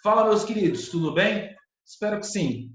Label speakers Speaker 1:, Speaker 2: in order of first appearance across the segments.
Speaker 1: Fala, meus queridos, tudo bem? Espero que sim.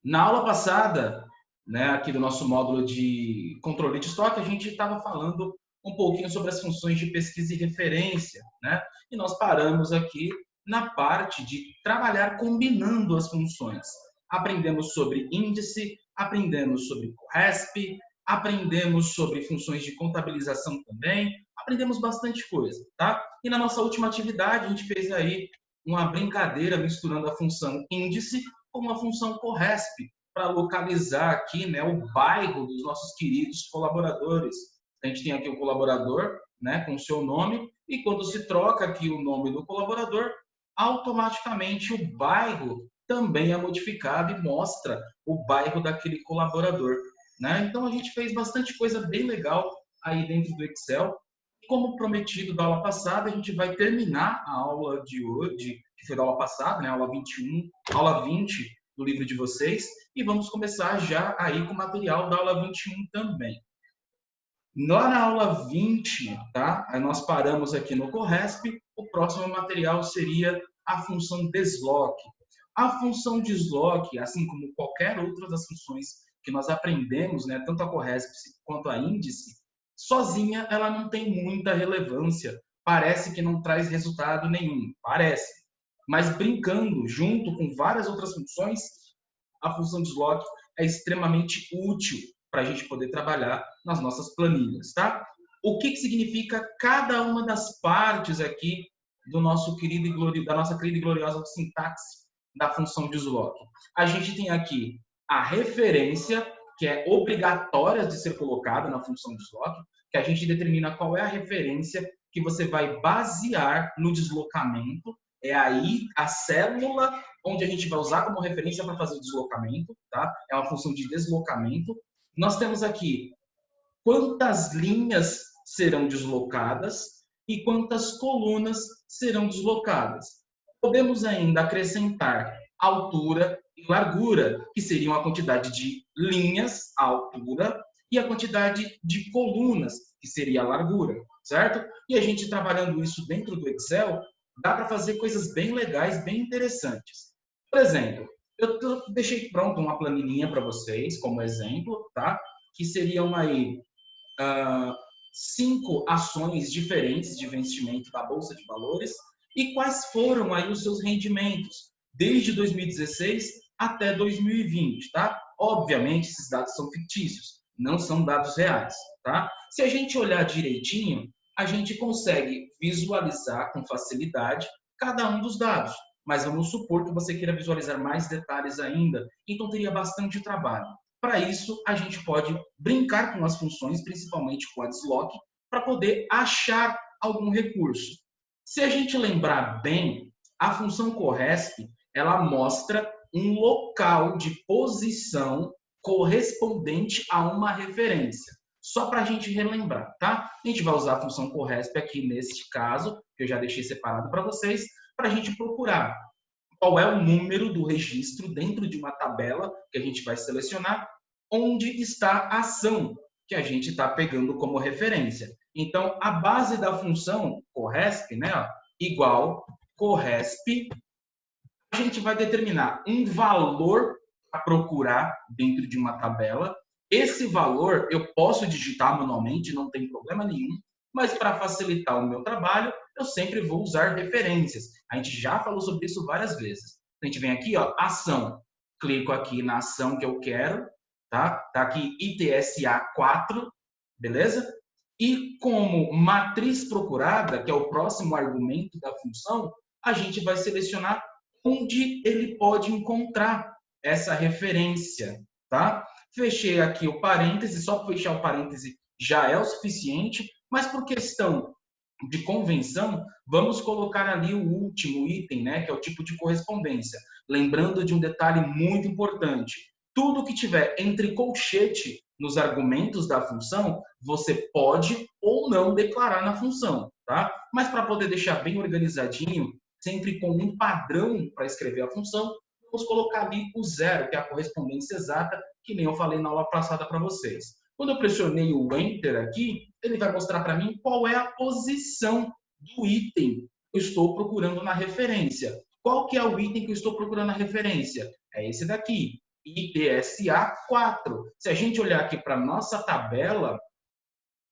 Speaker 1: Na aula passada, né, aqui do nosso módulo de controle de estoque, a gente estava falando um pouquinho sobre as funções de pesquisa e referência, né? E nós paramos aqui na parte de trabalhar combinando as funções. Aprendemos sobre índice, aprendemos sobre RESP, aprendemos sobre funções de contabilização também, aprendemos bastante coisa, tá? E na nossa última atividade, a gente fez aí uma brincadeira misturando a função índice com a função CORRESP, para localizar aqui, né, o bairro dos nossos queridos colaboradores. A gente tem aqui o colaborador, né, com o seu nome, e quando se troca aqui o nome do colaborador, automaticamente o bairro também é modificado e mostra o bairro daquele colaborador, né? Então a gente fez bastante coisa bem legal aí dentro do Excel. Como prometido da aula passada, a gente vai terminar a aula de hoje, que foi da aula passada, né, aula 21, aula 20 do livro de vocês, e vamos começar já aí com o material da aula 21 também. Lá na aula 20, tá? Aí nós paramos aqui no CORRESP, o próximo material seria a função desloque. A função desloque, assim como qualquer outra das funções que nós aprendemos, né, tanto a CORRESP quanto a índice, sozinha ela não tem muita relevância. Parece que não traz resultado nenhum, parece. Mas brincando junto com várias outras funções, a função desloque é extremamente útil para a gente poder trabalhar nas nossas planilhas, tá? O que significa cada uma das partes aqui do nosso querido da nossa querida e gloriosa sintaxe da função desloque? A gente tem aqui a referência, que é obrigatória de ser colocada na função desloque, que a gente determina qual é a referência que você vai basear no deslocamento. É aí a célula onde a gente vai usar como referência para fazer o deslocamento, tá? É uma função de deslocamento. Nós temos aqui quantas linhas serão deslocadas e quantas colunas serão deslocadas. Podemos ainda acrescentar altura e largura, que seriam a quantidade de linhas, a altura, e a quantidade de colunas, que seria a largura, certo? E a gente trabalhando isso dentro do Excel, dá para fazer coisas bem legais, bem interessantes. Por exemplo, eu deixei pronto uma planilhinha para vocês, como exemplo, tá? Que seriam aí 5 ações diferentes de investimento da Bolsa de Valores e quais foram aí os seus rendimentos desde 2016 até 2020, tá? Obviamente, esses dados são fictícios, não são dados reais, tá? Se a gente olhar direitinho, a gente consegue visualizar com facilidade cada um dos dados, mas vamos supor que você queira visualizar mais detalhes ainda, então teria bastante trabalho. Para isso, a gente pode brincar com as funções, principalmente com a desloque, para poder achar algum recurso. Se a gente lembrar bem, a função CORRESP, ela mostra um local de posição correspondente a uma referência. Só para a gente relembrar, tá? A gente vai usar a função CORRESP aqui neste caso, que eu já deixei separado para vocês, para a gente procurar qual é o número do registro dentro de uma tabela que a gente vai selecionar, onde está a ação que a gente está pegando como referência. Então, a base da função CORRESP, né, ó, igual CORRESP, a gente vai determinar um valor a procurar dentro de uma tabela. Esse valor eu posso digitar manualmente, não tem problema nenhum, mas para facilitar o meu trabalho, eu sempre vou usar referências. A gente já falou sobre isso várias vezes. A gente vem aqui, ó, ação. Clico aqui na ação que eu quero, tá? Tá aqui ITSA 4, beleza? E como matriz procurada, que é o próximo argumento da função, a gente vai selecionar onde ele pode encontrar essa referência, tá? Fechei aqui o parêntese, só fechar o parêntese já é o suficiente, mas por questão de convenção, vamos colocar ali o último item, né, que é o tipo de correspondência. Lembrando de um detalhe muito importante. Tudo que tiver entre colchete nos argumentos da função, você pode ou não declarar na função, tá? Mas para poder deixar bem organizadinho, sempre com um padrão para escrever a função, vamos colocar ali o zero, que é a correspondência exata, que nem eu falei na aula passada para vocês. Quando eu pressionei o Enter aqui, ele vai mostrar para mim qual é a posição do item que eu estou procurando na referência. Qual que é o item que eu estou procurando a referência? É esse daqui, IPSA 4. Se a gente olhar aqui para a nossa tabela,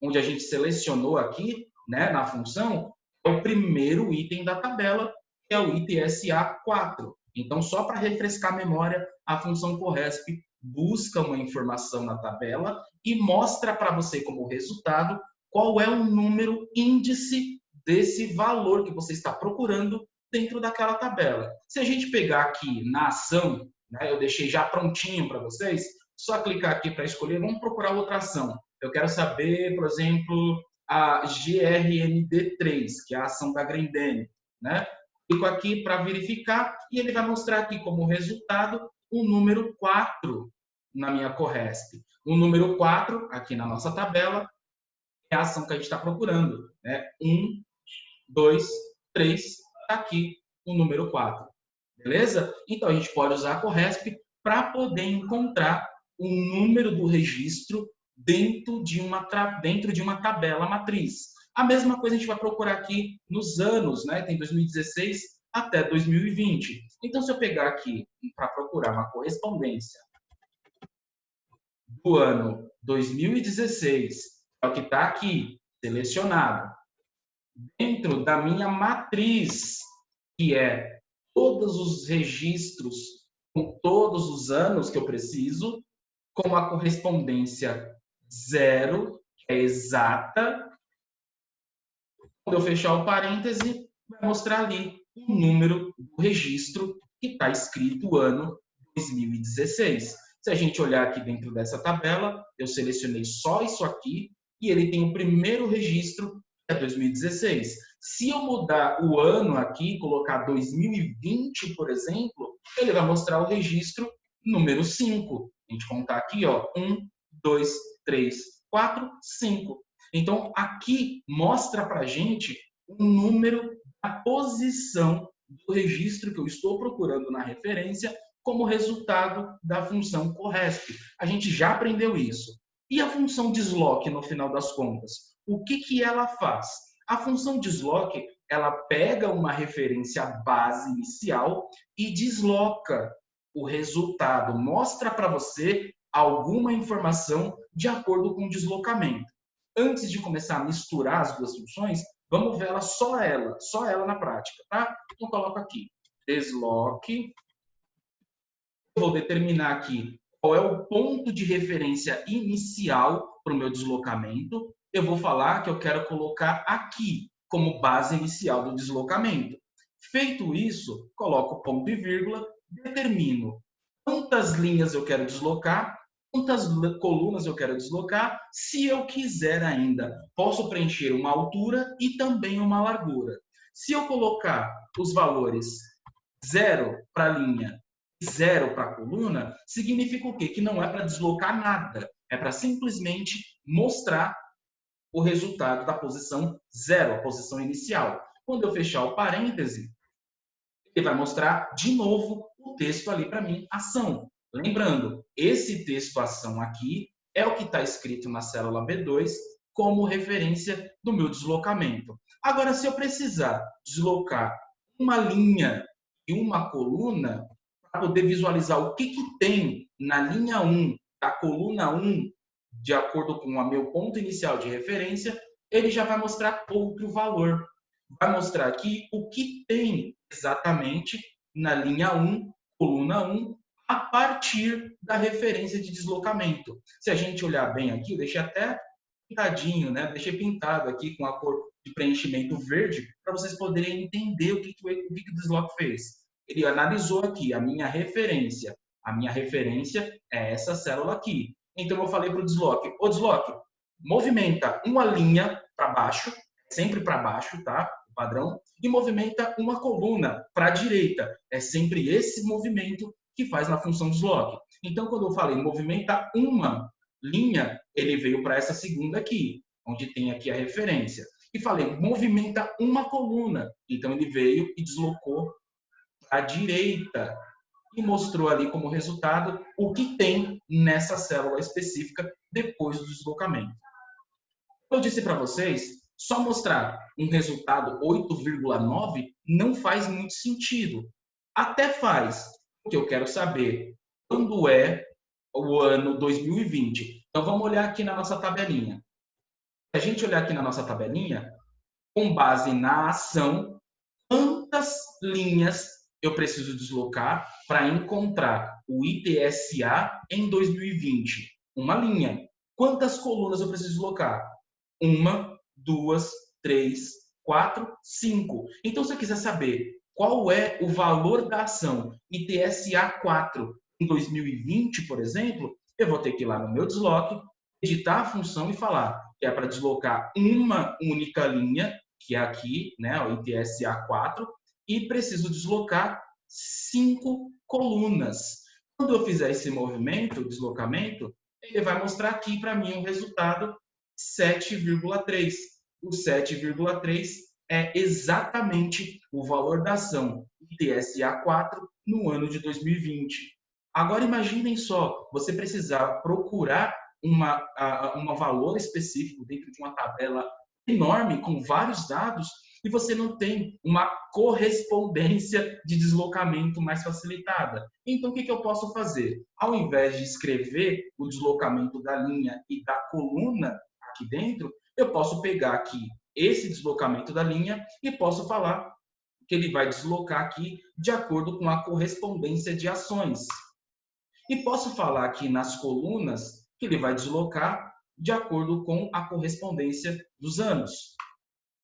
Speaker 1: onde a gente selecionou aqui, né, na função, é o primeiro item da tabela, que é o IPSA 4. Então, só para refrescar a memória, a função corresp busca uma informação na tabela e mostra para você como resultado qual é o número índice desse valor que você está procurando dentro daquela tabela. Se a gente pegar aqui na ação, né, eu deixei já prontinho para vocês, só clicar aqui para escolher, vamos procurar outra ação. Eu quero saber, por exemplo, a GRND3, que é a ação da Grendene, né? Clico aqui para verificar e ele vai mostrar aqui como resultado o número 4 na minha Corresp. O número 4, aqui na nossa tabela, é a ação que a gente está procurando. Né? 1, 2, 3, está aqui o número 4. Beleza? Então, a gente pode usar a Corresp para poder encontrar o número do registro dentro de uma tabela matriz. A mesma coisa a gente vai procurar aqui nos anos, né? Tem 2016 até 2020. Então, se eu pegar aqui para procurar uma correspondência do ano 2016, é o que está aqui selecionado, dentro da minha matriz, que é todos os registros com todos os anos que eu preciso, com a correspondência 0, que é exata. Quando eu fechar o parêntese, vai mostrar ali o número do registro que está escrito ano 2016. Se a gente olhar aqui dentro dessa tabela, eu selecionei só isso aqui e ele tem o primeiro registro, que é 2016. Se eu mudar o ano aqui, colocar 2020, por exemplo, ele vai mostrar o registro número 5. A gente contar aqui, ó, 1, 2, 3, 4, 5. Então, aqui mostra para a gente o número da posição do registro que eu estou procurando na referência como resultado da função corresp. A gente já aprendeu isso. E a função desloque, no final das contas? O que ela faz? A função desloque, ela pega uma referência base inicial e desloca o resultado, mostra para você alguma informação de acordo com o deslocamento. Antes de começar a misturar as duas funções, vamos ver só ela na prática, tá? Então, coloco aqui, desloque. Eu vou determinar aqui qual é o ponto de referência inicial para o meu deslocamento. Eu vou falar que eu quero colocar aqui como base inicial do deslocamento. Feito isso, coloco ponto e vírgula, determino quantas linhas eu quero deslocar, quantas colunas eu quero deslocar. Se eu quiser ainda, posso preencher uma altura e também uma largura. Se eu colocar os valores 0 para a linha e 0 para a coluna, significa o quê? Que não é para deslocar nada, é para simplesmente mostrar o resultado da posição 0, a posição inicial. Quando eu fechar o parêntese, ele vai mostrar de novo o texto ali para mim, ação. Lembrando, esse texto ação aqui é o que está escrito na célula B2 como referência do meu deslocamento. Agora, se eu precisar deslocar uma linha e uma coluna, para poder visualizar o que tem na linha 1, da coluna 1, de acordo com o meu ponto inicial de referência, ele já vai mostrar outro valor. Vai mostrar aqui o que tem exatamente na linha 1, coluna 1, a partir da referência de deslocamento. Se a gente olhar bem aqui, eu deixei até pintadinho, né? Deixei pintado aqui com a cor de preenchimento verde, para vocês poderem entender o que o desloque fez. Ele analisou aqui a minha referência. A minha referência é essa célula aqui. Então, eu falei para o desloque, ô desloque, movimenta uma linha para baixo, sempre para baixo, tá? O padrão, e movimenta uma coluna para a direita. É sempre esse movimento que faz na função desloque. Então, quando eu falei movimenta uma linha, ele veio para essa segunda aqui, onde tem aqui a referência. E falei, movimenta uma coluna. Então, ele veio e deslocou para a direita e mostrou ali como resultado o que tem nessa célula específica depois do deslocamento. Eu disse para vocês, só mostrar um resultado 8,9 não faz muito sentido. Até faz, porque eu quero saber quando é o ano 2020. Então, vamos olhar aqui na nossa tabelinha. Se a gente olhar aqui na nossa tabelinha, com base na ação, quantas linhas eu preciso deslocar para encontrar o IPSA em 2020? Uma linha. Quantas colunas eu preciso deslocar? Uma, duas, três, quatro, cinco. Então, se eu quiser saber qual é o valor da ação ITSA 4 em 2020, por exemplo, eu vou ter que ir lá no meu desloque, editar a função e falar que é para deslocar uma única linha, que é aqui, né, o ITSA 4, e preciso deslocar 5 colunas. Quando eu fizer esse movimento, deslocamento, ele vai mostrar aqui para mim o resultado 7,3. O 7,3 é exatamente o valor da ação ITSA 4 no ano de 2020. Agora imaginem só, você precisar procurar um valor específico dentro de uma tabela enorme com vários dados e você não tem uma correspondência de deslocamento mais facilitada. Então, o que eu posso fazer? Ao invés de escrever o deslocamento da linha e da coluna aqui dentro, eu posso pegar aqui esse deslocamento da linha e posso falar que ele vai deslocar aqui de acordo com a correspondência de ações. E posso falar aqui nas colunas que ele vai deslocar de acordo com a correspondência dos anos.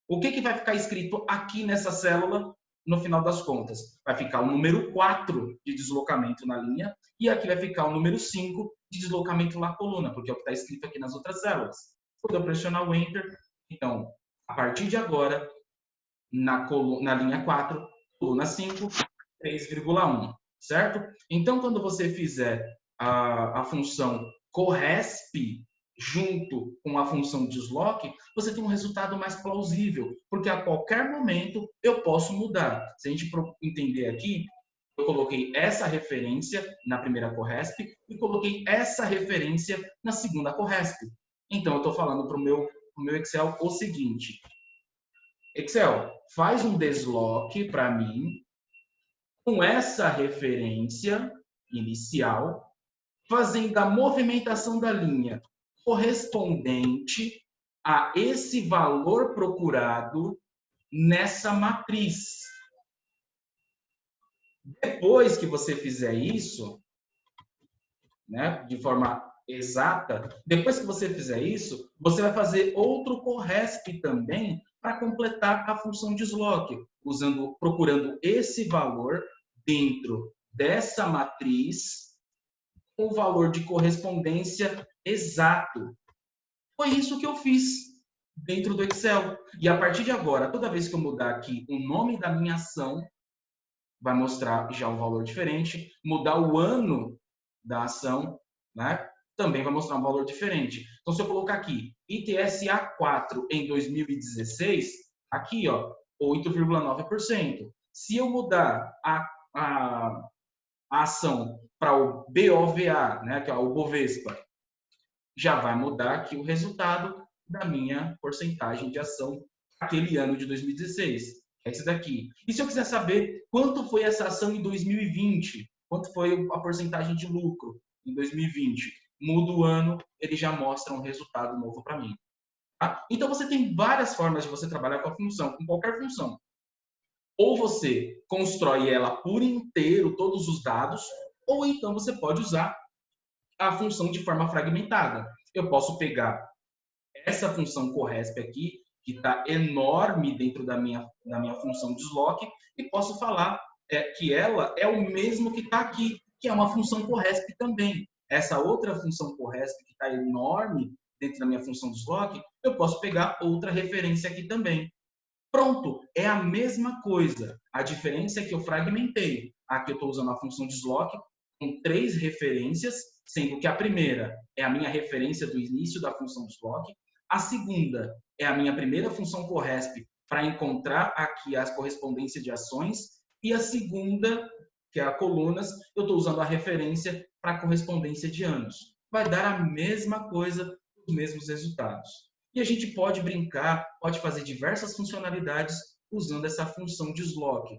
Speaker 1: O que vai ficar escrito aqui nessa célula no final das contas? Vai ficar o número 4 de deslocamento na linha e aqui vai ficar o número 5 de deslocamento na coluna, porque é o que está escrito aqui nas outras células. Quando eu pressionar o Enter, então, a partir de agora, na linha 4, coluna 5, 3,1, certo? Então, quando você fizer a função corresp junto com a função desloque, você tem um resultado mais plausível, porque a qualquer momento eu posso mudar. Se a gente entender aqui, eu coloquei essa referência na primeira corresp e coloquei essa referência na segunda corresp. Então, eu estou falando para o meu Excel o seguinte: Excel, faz um desloque para mim com essa referência inicial, fazendo a movimentação da linha correspondente a esse valor procurado nessa matriz. Depois que você fizer isso, né, de forma exata, depois que você fizer isso, você vai fazer outro corresp também para completar a função desloque, procurando esse valor dentro dessa matriz com o valor de correspondência exato. Foi isso que eu fiz dentro do Excel. E a partir de agora, toda vez que eu mudar aqui o nome da minha ação, vai mostrar já um valor diferente. Mudar o ano da ação, né, também vai mostrar um valor diferente. Então, se eu colocar aqui ITSA 4 em 2016, aqui, ó, 8,9%. Se eu mudar a ação para o BOVA, né, que é o Bovespa, já vai mudar aqui o resultado da minha porcentagem de ação aquele ano de 2016. É esse daqui. E se eu quiser saber quanto foi essa ação em 2020, quanto foi a porcentagem de lucro em 2020, muda o ano, ele já mostra um resultado novo para mim. Tá? Então você tem várias formas de você trabalhar com a função, com qualquer função. Ou você constrói ela por inteiro, todos os dados, ou então você pode usar a função de forma fragmentada. Eu posso pegar essa função corresp aqui, que está enorme dentro da minha função desloque, e posso falar que ela é o mesmo que está aqui, que é uma função corresp também. Essa outra função corresp, que está enorme dentro da minha função desloque, eu posso pegar outra referência aqui também. Pronto, é a mesma coisa. A diferença é que eu fragmentei. Aqui eu estou usando a função desloque com 3 referências, sendo que a primeira é a minha referência do início da função desloque, a segunda é a minha primeira função corresp para encontrar aqui as correspondências de ações, e a segunda, que é a colunas, eu estou usando a referência para a correspondência de anos. Vai dar a mesma coisa, os mesmos resultados. E a gente pode brincar, pode fazer diversas funcionalidades usando essa função desloque.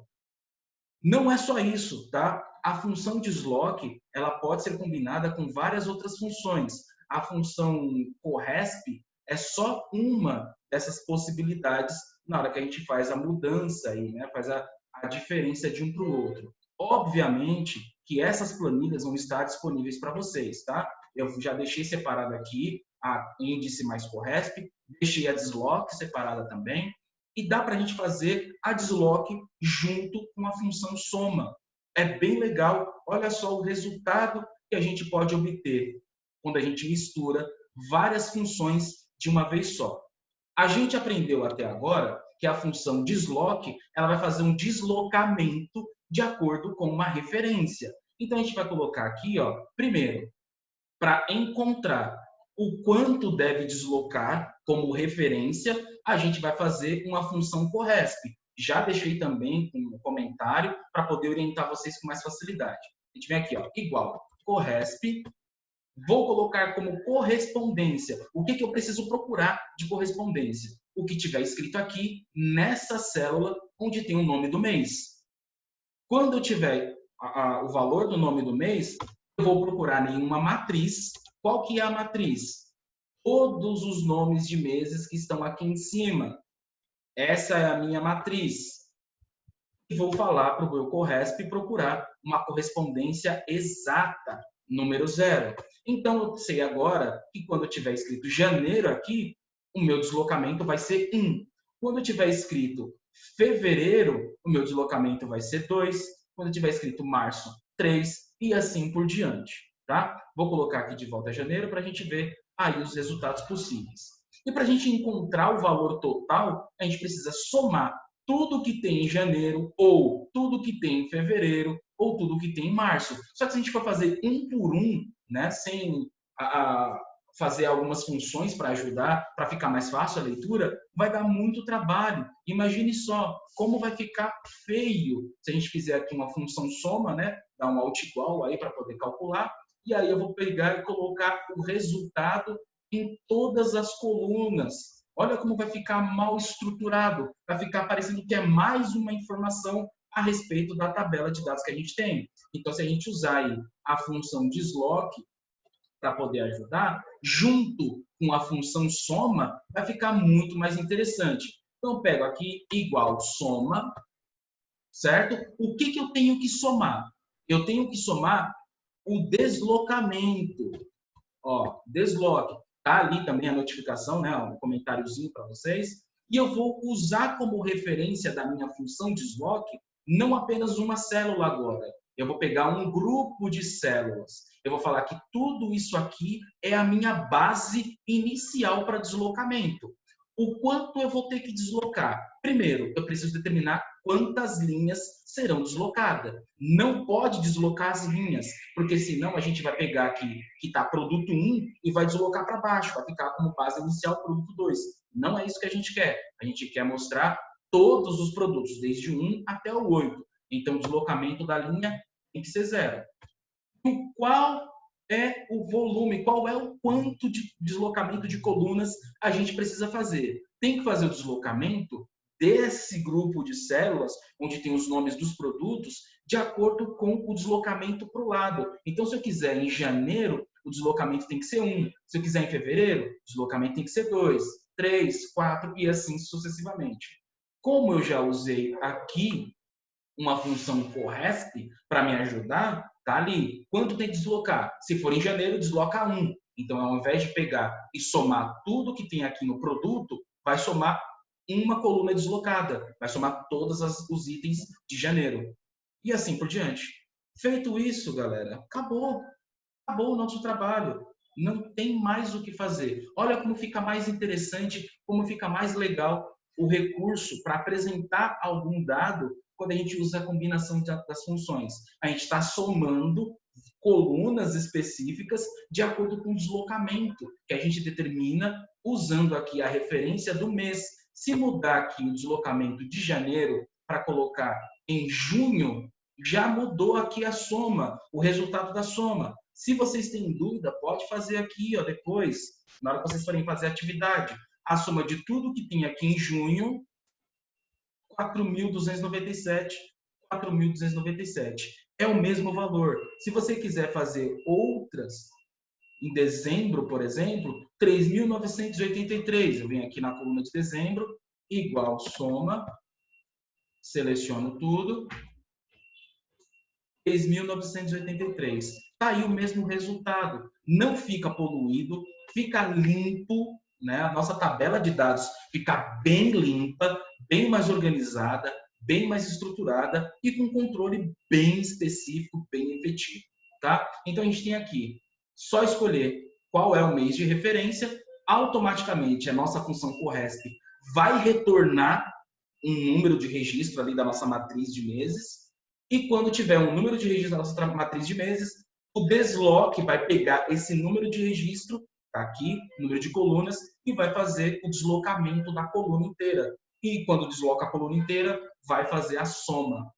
Speaker 1: Não é só isso, tá? A função desloque, ela pode ser combinada com várias outras funções. A função corresp é só uma dessas possibilidades na hora que a gente faz a mudança aí, né? Faz a diferença de um para o outro. Obviamente que essas planilhas vão estar disponíveis para vocês, tá? Eu já deixei separado aqui a índice mais corresp, deixei a desloque separada também, e dá para a gente fazer a desloque junto com a função soma. É bem legal. Olha só o resultado que a gente pode obter quando a gente mistura várias funções de uma vez só. A gente aprendeu até agora que a função desloque ela vai fazer um deslocamento de acordo com uma referência. Então, a gente vai colocar aqui, ó, primeiro, para encontrar o quanto deve deslocar como referência, a gente vai fazer uma função corresp. Já deixei também um comentário para poder orientar vocês com mais facilidade. A gente vem aqui, ó, igual corresp. Vou colocar como correspondência. O que eu preciso procurar de correspondência? O que tiver escrito aqui nessa célula onde tem o nome do mês. Quando eu tiver o valor do nome do mês, eu vou procurar em uma matriz. Qual que é a matriz? Todos os nomes de meses que estão aqui em cima. Essa é a minha matriz. E vou falar para o meu corresp procurar uma correspondência exata, número 0. Então, eu sei agora que quando eu tiver escrito janeiro aqui, o meu deslocamento vai ser 1. Quando eu tiver escrito fevereiro, o meu deslocamento vai ser 2. Quando eu tiver escrito março, 3. E assim por diante. Tá? Vou colocar aqui de volta a janeiro para a gente ver aí os resultados possíveis. E para a gente encontrar o valor total, a gente precisa somar tudo que tem em janeiro, ou tudo que tem em fevereiro, ou tudo que tem em março. Só que se a gente for fazer um por um, né, sem fazer algumas funções para ajudar, para ficar mais fácil a leitura, vai dar muito trabalho. Imagine só como vai ficar feio se a gente fizer aqui uma função soma, né, dar um alt igual aí para poder calcular, e aí eu vou pegar e colocar o resultado em todas as colunas. Olha como vai ficar mal estruturado, vai ficar parecendo que é mais uma informação a respeito da tabela de dados que a gente tem. Então, se a gente usar aí a função desloque para poder ajudar, junto com a função soma, vai ficar muito mais interessante. Então, eu pego aqui igual soma, certo? O que eu tenho que somar? Eu tenho que somar o deslocamento. Ó, desloque. Tá ali também a notificação, né, um comentáriozinho para vocês. E eu vou usar como referência da minha função desloque não apenas uma célula agora. Eu vou pegar um grupo de células. Eu vou falar que tudo isso aqui é a minha base inicial para deslocamento. O quanto eu vou ter que deslocar? Primeiro, eu preciso determinar quantas linhas serão deslocadas. Não pode deslocar as linhas, porque senão a gente vai pegar aqui que está produto 1 e vai deslocar para baixo, vai ficar como base inicial produto 2. Não é isso que a gente quer. A gente quer mostrar todos os produtos, desde o 1 até o 8. Então, o deslocamento da linha tem que ser 0. E qual é o volume, qual é o quanto de deslocamento de colunas a gente precisa fazer? Tem que fazer o deslocamento desse grupo de células, onde tem os nomes dos produtos, de acordo com o deslocamento para o lado. Então, se eu quiser em janeiro, o deslocamento tem que ser 1. Se eu quiser em fevereiro, o deslocamento tem que ser 2, 3, 4 e assim sucessivamente. Como eu já usei aqui uma função corresp para me ajudar, tá ali. Quanto tem que deslocar? Se for em janeiro, desloca 1. Então, ao invés de pegar e somar tudo que tem aqui no produto, vai somar uma coluna deslocada, vai somar todos os itens de janeiro. E assim por diante. Feito isso, galera, acabou. Acabou o nosso trabalho. Não tem mais o que fazer. Olha como fica mais interessante, como fica mais legal o recurso para apresentar algum dado quando a gente usa a combinação das funções. A gente está somando colunas específicas de acordo com o deslocamento que a gente determina usando aqui a referência do mês. Se mudar aqui o deslocamento de janeiro para colocar em junho, já mudou aqui a soma, o resultado da soma. Se vocês têm dúvida, pode fazer aqui, ó, depois, na hora que vocês forem fazer a atividade. A soma de tudo que tem aqui em junho, 4.297, 4.297. É o mesmo valor. Se você quiser fazer outras, em dezembro, por exemplo, 3.983. Eu venho aqui na coluna de dezembro, igual soma, seleciono tudo, 3.983. Está aí o mesmo resultado. Não fica poluído, fica limpo, né? A nossa tabela de dados fica bem limpa, bem mais organizada, bem mais estruturada e com controle bem específico, bem efetivo. Tá? Então, a gente tem aqui, só escolher qual é o mês de referência, automaticamente a nossa função CORRESP vai retornar um número de registro ali da nossa matriz de meses, e quando tiver um número de registro da nossa matriz de meses, o desloque vai pegar esse número de registro, tá aqui, número de colunas, e vai fazer o deslocamento da coluna inteira. E quando desloca a coluna inteira, vai fazer a soma.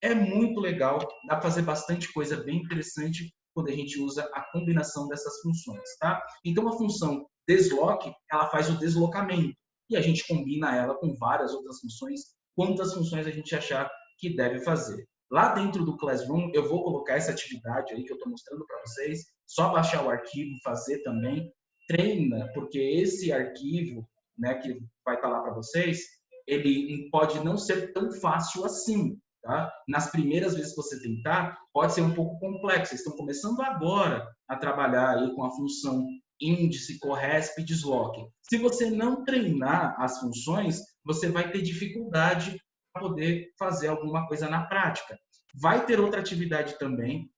Speaker 1: É muito legal, dá para fazer bastante coisa bem interessante quando a gente usa a combinação dessas funções, tá? Então, a função desloque, ela faz o deslocamento, e a gente combina ela com várias outras funções, quantas funções a gente achar que deve fazer. Lá dentro do Classroom, eu vou colocar essa atividade aí que eu estou mostrando para vocês, só baixar o arquivo e fazer também. Treina, porque esse arquivo, né, que vai estar lá para vocês, ele pode não ser tão fácil assim. Tá? Nas primeiras vezes que você tentar, pode ser um pouco complexo. Vocês estão começando agora a trabalhar aí com a função índice, CORRESP e desloque. Se você não treinar as funções, você vai ter dificuldade para poder fazer alguma coisa na prática. Vai ter outra atividade também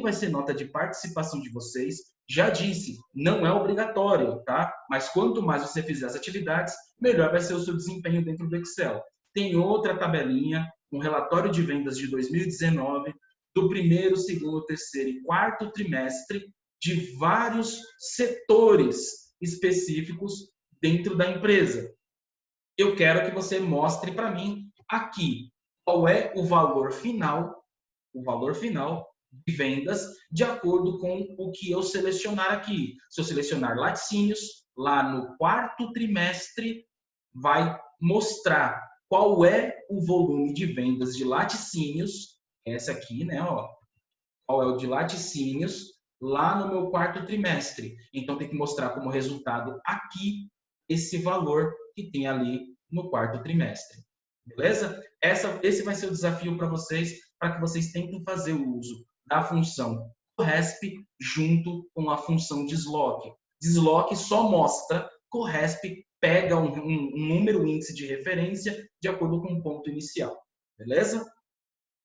Speaker 1: vai ser nota de participação de vocês. Já disse, não é obrigatório, tá? Mas quanto mais você fizer as atividades, melhor vai ser o seu desempenho dentro do Excel. Tem outra tabelinha, um relatório de vendas de 2019, do primeiro, segundo, terceiro e quarto trimestre, de vários setores específicos dentro da empresa. Eu quero que você mostre para mim aqui qual é o valor final de vendas de acordo com o que eu selecionar aqui. Se eu selecionar laticínios, lá no quarto trimestre vai mostrar qual é o volume de vendas de laticínios, essa aqui, né, ó, qual é o de laticínios lá no meu quarto trimestre. Então tem que mostrar como resultado aqui esse valor que tem ali no quarto trimestre. Beleza? Esse vai ser o desafio para que vocês tentem fazer o uso da função CORRESP junto com a função desloque. Desloque só mostra, CORRESP pega um número, índice de referência de acordo com o ponto inicial. Beleza?